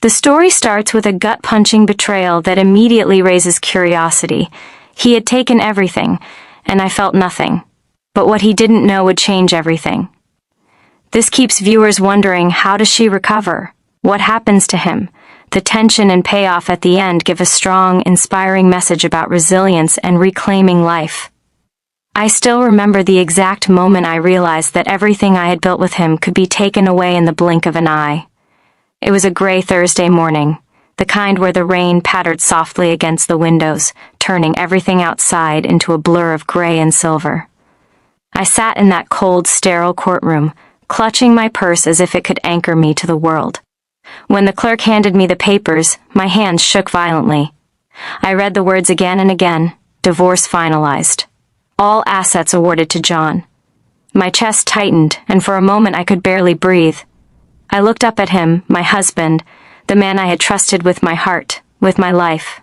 The story starts with a gut-punching betrayal that immediately raises curiosity. He had taken everything, and I felt nothing. But what he didn't know would change everything. This keeps viewers wondering, how does she recover? What happens to him? The tension and payoff at the end give a strong, inspiring message about resilience and reclaiming life. I still remember the exact moment I realized that everything I had built with him could be taken away in the blink of an eye. It was a gray Thursday morning, the kind where the rain pattered softly against the windows, turning everything outside into a blur of gray and silver. I sat in that cold, sterile courtroom, clutching my purse as if it could anchor me to the world. When the clerk handed me the papers, my hands shook violently. I read the words again and again: divorce finalized. All assets awarded to John. My chest tightened, and for a moment I could barely breathe. I looked up at him, my husband, the man I had trusted with my heart, with my life,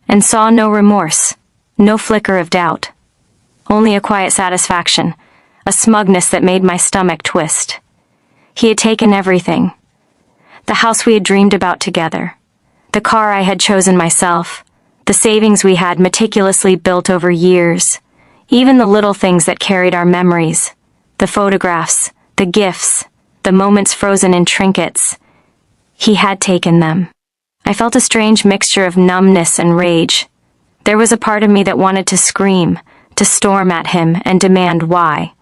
and saw no remorse, no flicker of doubt. Only a quiet satisfaction, a smugness that made my stomach twist. He had taken everything. The house we had dreamed about together, the car I had chosen myself, the savings we had meticulously built over years, even the little things that carried our memories, the photographs, the gifts, the moments frozen in trinkets. He had taken them. I felt a strange mixture of numbness and rage. There was a part of me that wanted to scream, to storm at him and demand why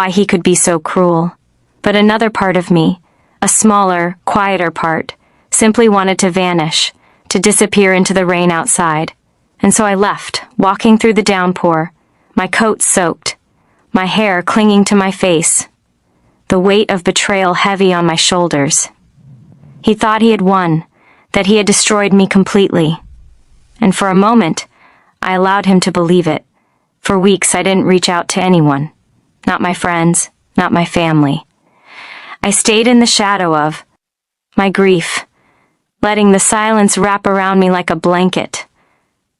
he could be so cruel. But another part of me, a smaller, quieter part, simply wanted to vanish, to disappear into the rain outside. And so I left, walking through the downpour, my coat soaked, my hair clinging to my face, the weight of betrayal heavy on my shoulders. He thought he had won, that he had destroyed me completely. And for a moment, I allowed him to believe it. For weeks I didn't reach out to anyone. Not my friends, not my family. I stayed in the shadow of my grief, letting the silence wrap around me like a blanket.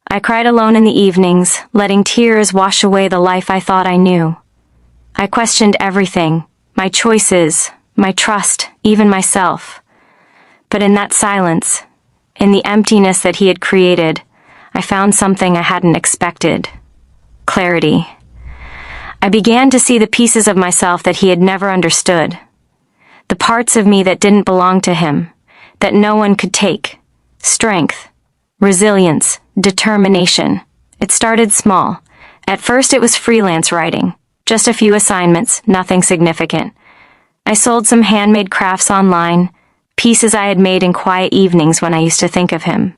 I cried alone in the evenings, letting tears wash away the life I thought I knew. I questioned everything, my choices, my trust, even myself. But in that silence, in the emptiness that he had created, I found something I hadn't expected. Clarity. I began to see the pieces of myself that he had never understood. The parts of me that didn't belong to him, that no one could take. Strength, resilience, determination. It started small. At first it was freelance writing. Just a few assignments, nothing significant. I sold some handmade crafts online, pieces I had made in quiet evenings when I used to think of him.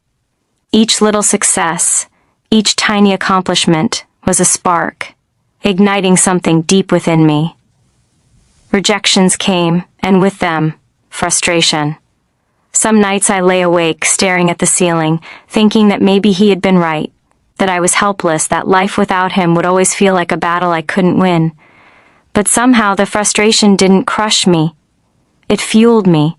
Each little success, each tiny accomplishment was a spark, igniting something deep within me. Rejections came, and with them, frustration. Some nights I lay awake, staring at the ceiling, thinking that maybe he had been right, that I was helpless, that life without him would always feel like a battle I couldn't win. But somehow the frustration didn't crush me. It fueled me.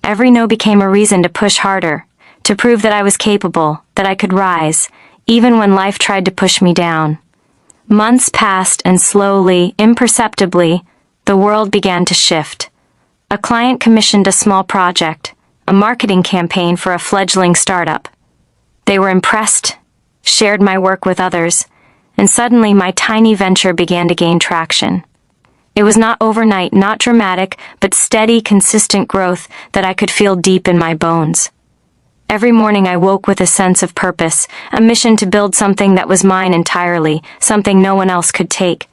Every no became a reason to push harder, to prove that I was capable, that I could rise, even when life tried to push me down. Months passed, and slowly, imperceptibly, the world began to shift. A client commissioned a small project, a marketing campaign for a fledgling startup. They were impressed, shared my work with others, and suddenly my tiny venture began to gain traction. It was not overnight, not dramatic, but steady, consistent growth that I could feel deep in my bones. Every morning I woke with a sense of purpose, a mission to build something that was mine entirely, something no one else could take.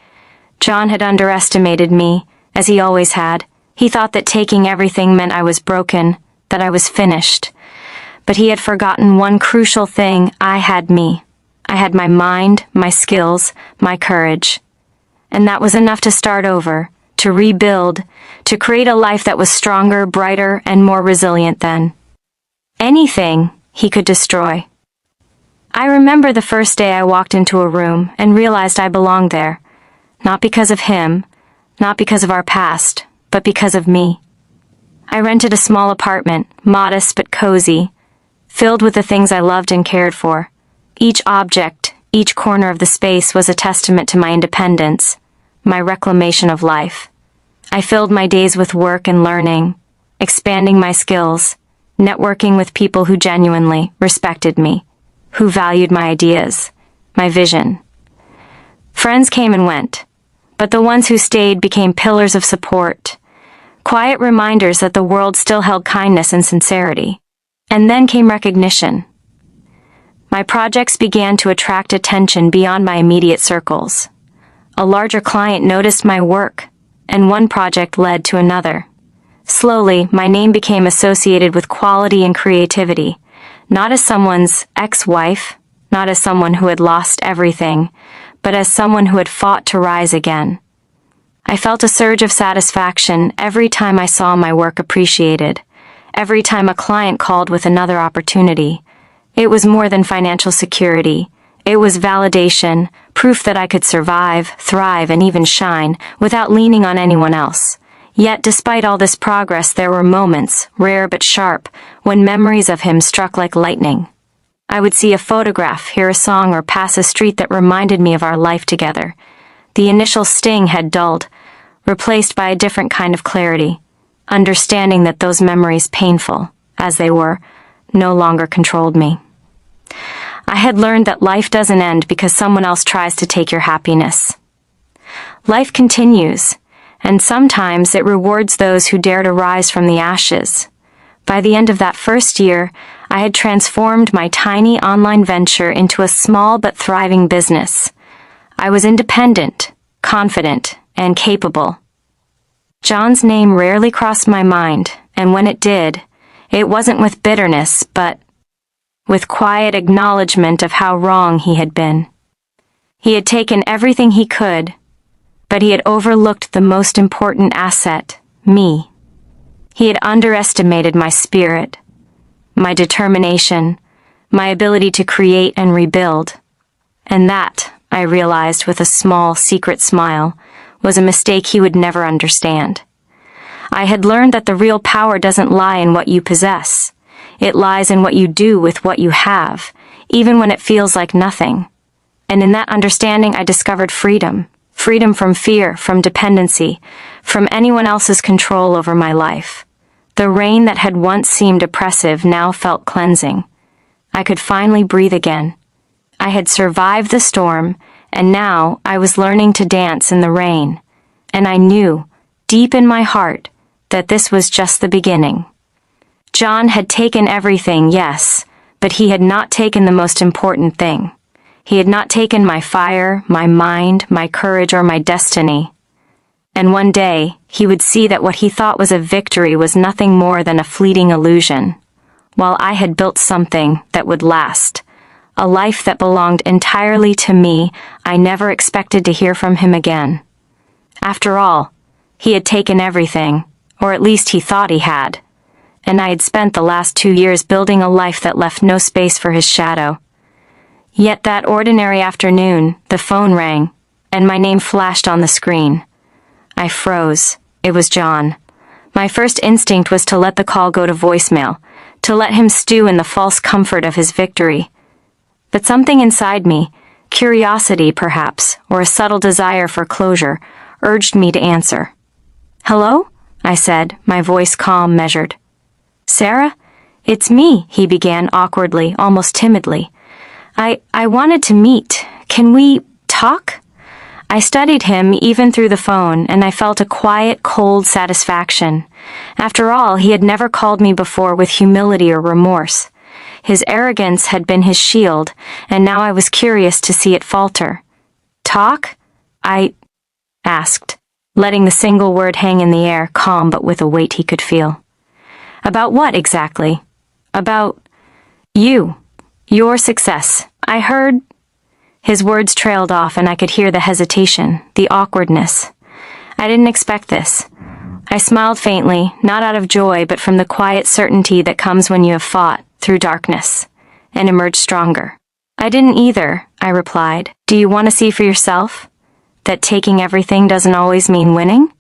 John had underestimated me, as he always had. He thought that taking everything meant I was broken, that I was finished. But he had forgotten one crucial thing: I had me. I had my mind, my skills, my courage. And that was enough to start over, to rebuild, to create a life that was stronger, brighter, and more resilient than anything he could destroy. I remember the first day I walked into a room and realized I belonged there, not because of him, not because of our past, but because of me. I rented a small apartment, modest but cozy, filled with the things I loved and cared for. Each object, each corner of the space was a testament to my independence, my reclamation of life. I filled my days with work and learning, expanding my skills, networking with people who genuinely respected me, who valued my ideas, my vision. Friends came and went, but the ones who stayed became pillars of support, quiet reminders that the world still held kindness and sincerity. And then came recognition. My projects began to attract attention beyond my immediate circles. A larger client noticed my work, and one project led to another. Slowly, my name became associated with quality and creativity, not as someone's ex-wife, not as someone who had lost everything, but as someone who had fought to rise again. I felt a surge of satisfaction every time I saw my work appreciated, every time a client called with another opportunity. It was more than financial security. It was validation, proof that I could survive, thrive, and even shine without leaning on anyone else. Yet despite all this progress, there were moments, rare but sharp, when memories of him struck like lightning. I would see a photograph, hear a song, or pass a street that reminded me of our life together. The initial sting had dulled, replaced by a different kind of clarity, understanding that those memories, painful as they were, no longer controlled me. I had learned that life doesn't end because someone else tries to take your happiness. Life continues, and sometimes it rewards those who dare to rise from the ashes. By the end of that first year, I had transformed my tiny online venture into a small but thriving business. I was independent, confident, and capable. John's name rarely crossed my mind, and when it did, it wasn't with bitterness, but with quiet acknowledgement of how wrong he had been. He had taken everything he could, but he had overlooked the most important asset, me. He had underestimated my spirit, my determination, my ability to create and rebuild. And that, I realized with a small, secret smile, was a mistake he would never understand. I had learned that the real power doesn't lie in what you possess. It lies in what you do with what you have, even when it feels like nothing. And in that understanding, I discovered freedom. Freedom from fear, from dependency, from anyone else's control over my life. The rain that had once seemed oppressive now felt cleansing. I could finally breathe again. I had survived the storm, and now I was learning to dance in the rain. And I knew, deep in my heart, that this was just the beginning. John had taken everything, yes, but he had not taken the most important thing. He had not taken my fire, my mind, my courage, or my destiny. And one day, he would see that what he thought was a victory was nothing more than a fleeting illusion, while I had built something that would last. A life that belonged entirely to me. I never expected to hear from him again. After all, he had taken everything, or at least he thought he had, and I had spent the last 2 years building a life that left no space for his shadow. Yet that ordinary afternoon, the phone rang, and my name flashed on the screen. I froze. It was John. My first instinct was to let the call go to voicemail, to let him stew in the false comfort of his victory. But something inside me, curiosity perhaps, or a subtle desire for closure, urged me to answer. "Hello?" I said, my voice calm, measured. "Sarah? It's me," he began awkwardly, almost timidly. I wanted to meet. Can we talk?" I studied him even through the phone, and I felt a quiet, cold satisfaction. After all, he had never called me before with humility or remorse. His arrogance had been his shield, and now I was curious to see it falter. "Talk?" I asked, letting the single word hang in the air, calm but with a weight he could feel. "About what exactly?" "About you. Your success. I heard—" His words trailed off, and I could hear the hesitation, the awkwardness. I didn't expect this. I smiled faintly, not out of joy, but from the quiet certainty that comes when you have fought through darkness and emerged stronger. "I didn't either," I replied. "Do you want to see for yourself that taking everything doesn't always mean winning?"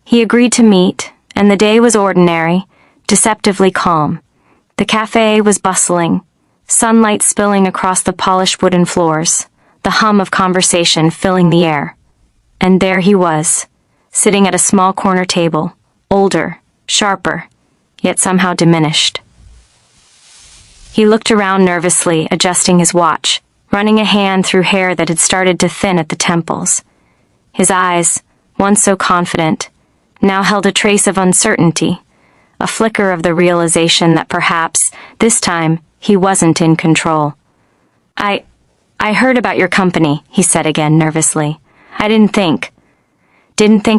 He agreed to meet, and the day was ordinary, deceptively calm. The cafe was bustling, sunlight spilling across the polished wooden floors, the hum of conversation filling the air. And there he was, sitting at a small corner table, older, sharper, yet somehow diminished. He looked around nervously, adjusting his watch, running a hand through hair that had started to thin at the temples. His eyes, once so confident, now held a trace of uncertainty, a flicker of the realization that perhaps, this time, he wasn't in control. I heard about your company, he said again nervously. I didn't think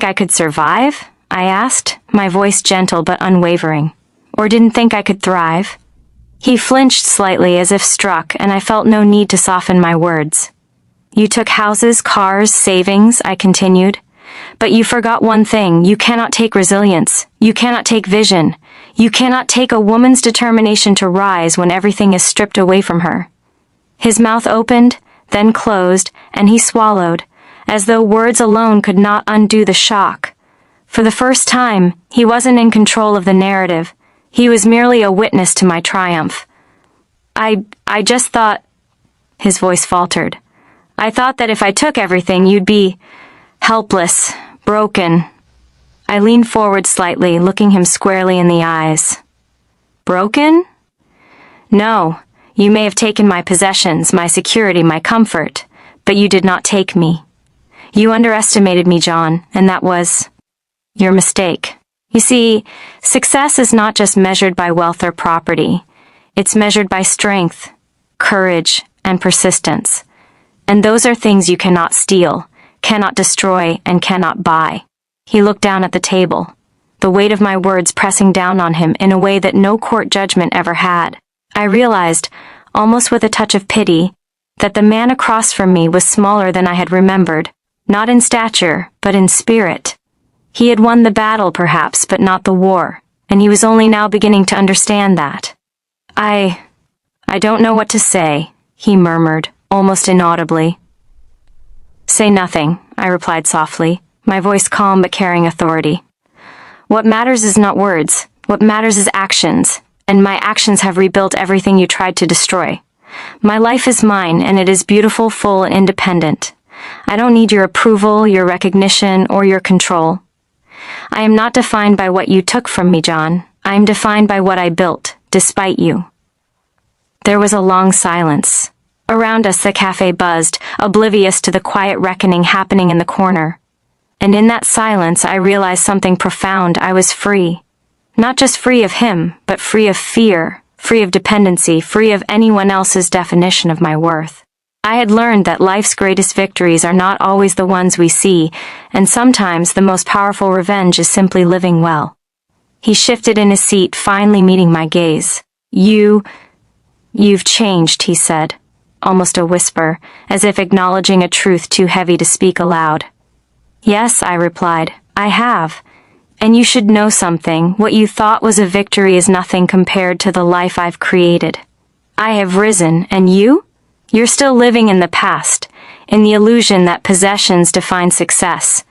I could survive? I asked, my voice gentle but unwavering. Or didn't think I could thrive? He flinched slightly as if struck, and I felt no need to soften my words. You took houses, cars, savings, I continued. But you forgot one thing. You cannot take resilience. You cannot take vision. You cannot take a woman's determination to rise when everything is stripped away from her. His mouth opened, then closed, and he swallowed, as though words alone could not undo the shock. For the first time, he wasn't in control of the narrative. He was merely a witness to my triumph. I just thought, his voice faltered. I thought that if I took everything, you'd be helpless, broken. I leaned forward slightly, looking him squarely in the eyes. Broken? No, you may have taken my possessions, my security, my comfort, but you did not take me. You underestimated me, John, and that was your mistake. You see, success is not just measured by wealth or property. It's measured by strength, courage, and persistence. And those are things you cannot steal, cannot destroy, and cannot buy. He looked down at the table, the weight of my words pressing down on him in a way that no court judgment ever had. I realized, almost with a touch of pity, that the man across from me was smaller than I had remembered, not in stature, but in spirit. He had won the battle, perhaps, but not the war, and he was only now beginning to understand that. I don't know what to say, he murmured, almost inaudibly. Say nothing, I replied softly, my voice calm but carrying authority. What matters is not words. What matters is actions, and my actions have rebuilt everything you tried to destroy. My life is mine, and it is beautiful, full, and independent. I don't need your approval, your recognition, or your control. I am not defined by what you took from me, John. I am defined by what I built, despite you. There was a long silence. Around us the cafe buzzed, oblivious to the quiet reckoning happening in the corner. And in that silence I realized something profound. I was free. Not just free of him, but free of fear, free of dependency, free of anyone else's definition of my worth. I had learned that life's greatest victories are not always the ones we see, and sometimes the most powerful revenge is simply living well. He shifted in his seat, finally meeting my gaze. You've changed, he said, almost a whisper, as if acknowledging a truth too heavy to speak aloud. Yes, I replied, I have. And you should know something. What you thought was a victory is nothing compared to the life I've created. I have risen, and you? You're still living in the past, in the illusion that possessions define success.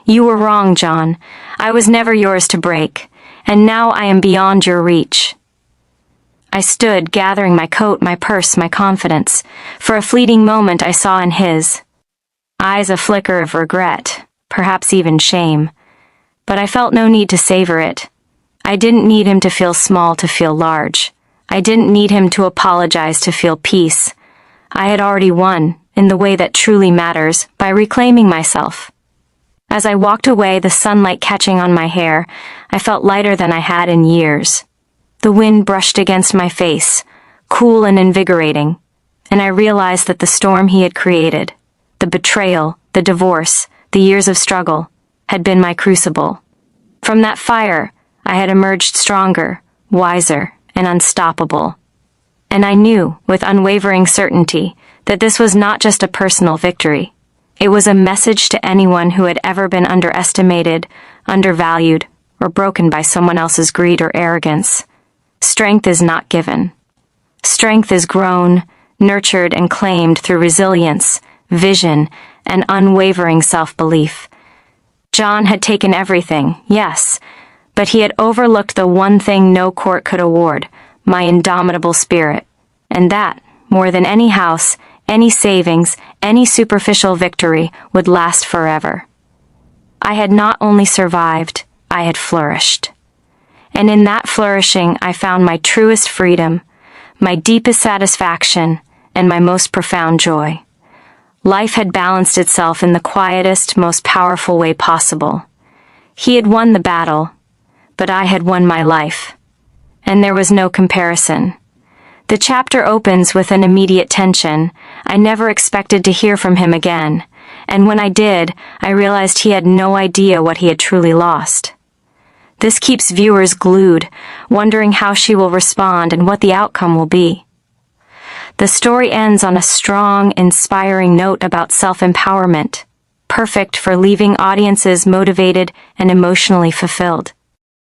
You were wrong, John. I was never yours to break, and now I am beyond your reach. I stood, gathering my coat, my purse, my confidence. For a fleeting moment I saw in his eyes a flicker of regret, perhaps even shame. But I felt no need to savor it. I didn't need him to feel small to feel large. I didn't need him to apologize to feel peace. I had already won, in the way that truly matters, by reclaiming myself. As I walked away, the sunlight catching on my hair, I felt lighter than I had in years. The wind brushed against my face, cool and invigorating, and I realized that the storm he had created, the betrayal, the divorce, the years of struggle, had been my crucible. From that fire, I had emerged stronger, wiser, and unstoppable. And I knew, with unwavering certainty, that this was not just a personal victory. It was a message to anyone who had ever been underestimated, undervalued, or broken by someone else's greed or arrogance. Strength is not given. Strength is grown, nurtured, and claimed through resilience, vision, and unwavering self-belief. John had taken everything, yes, but he had overlooked the one thing no court could award, my indomitable spirit. And that, more than any house, any savings, any superficial victory, would last forever. I had not only survived, I had flourished. And in that flourishing I found my truest freedom, my deepest satisfaction, and my most profound joy. Life had balanced itself in the quietest, most powerful way possible. He had won the battle, but I had won my life. And there was no comparison. The chapter opens with an immediate tension. I never expected to hear from him again, and when I did, I realized he had no idea what he had truly lost. This keeps viewers glued, wondering how she will respond and what the outcome will be. The story ends on a strong, inspiring note about self-empowerment, perfect for leaving audiences motivated and emotionally fulfilled.